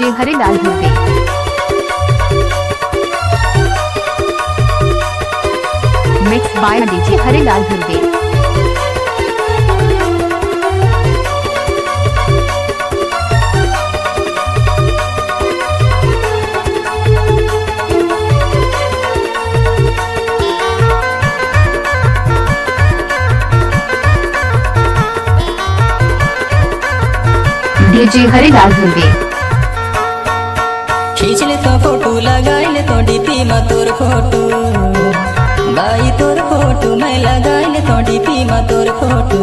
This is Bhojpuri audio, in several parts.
DJ Harilal Bhurve. Mix by DJ Harilal Bhurve. DJ Harilal Bhurve. खींच ले तो फोटो लगाई ले तो डीपी में तोर फोटो बाई तोर फोटो मैं लगाई ले तो डीपी में तोर फोटो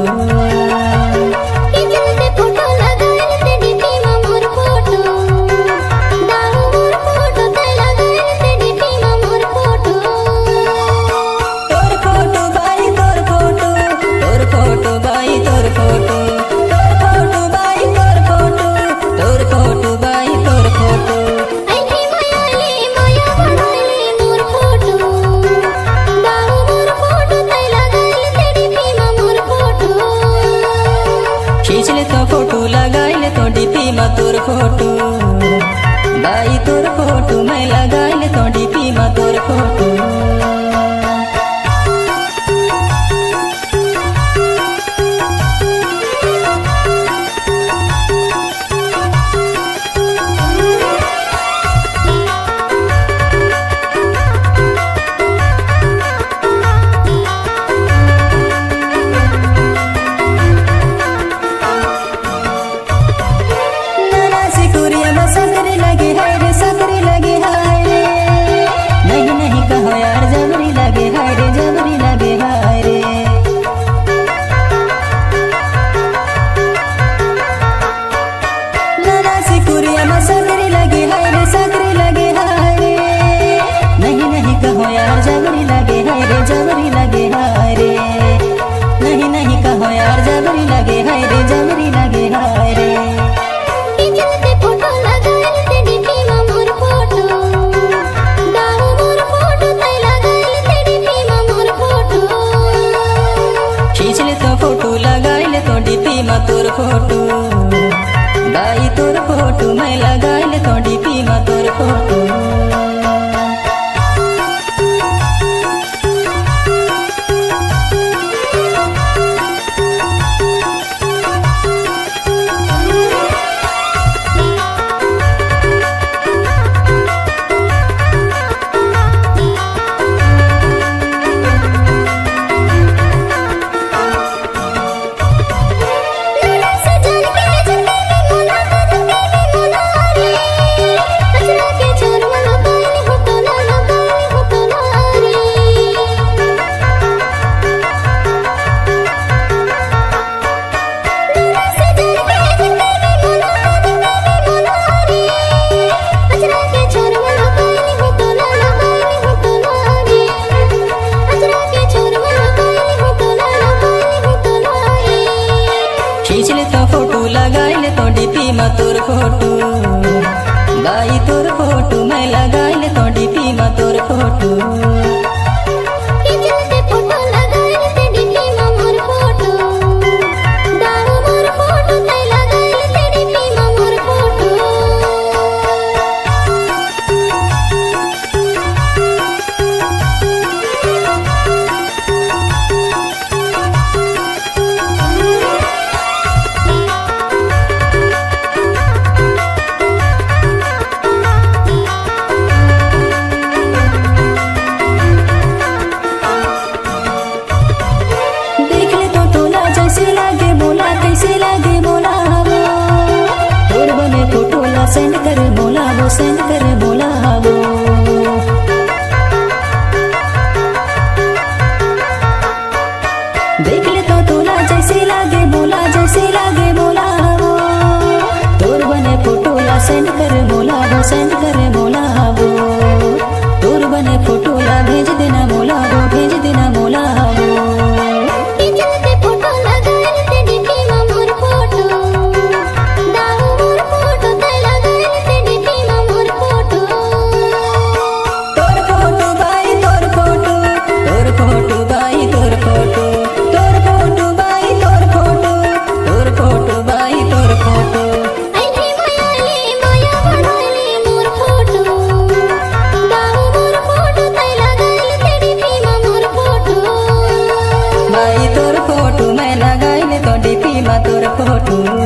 खींच ले तो फोटो लगाई ले तो डीपी में तोर फोटो बाई तोर फोटो मैं लगाई ले तो डीपी में तोर फोटो तोर फोटो बाई तोर फोटो मैं लगाई ले तो डीपी में तोर फोटो खींच ले तो फोटो लगाई ले तो डीपी में तोर फोटो बाई तोर फोटो मैं लगाई ले तो डीपी में तोर फोटो सेंड कर बोला वो सेंड कर बोला वो देख ले तो तोला जैसे लागे बोला जैसे लागे बोला वो तोर बने फोटो ला सेंड कर बोला वो सेंड कर बोला वो तोर बने फोटो ला भेज देना बोला वो भेज देना बोला वो फोटो फोटो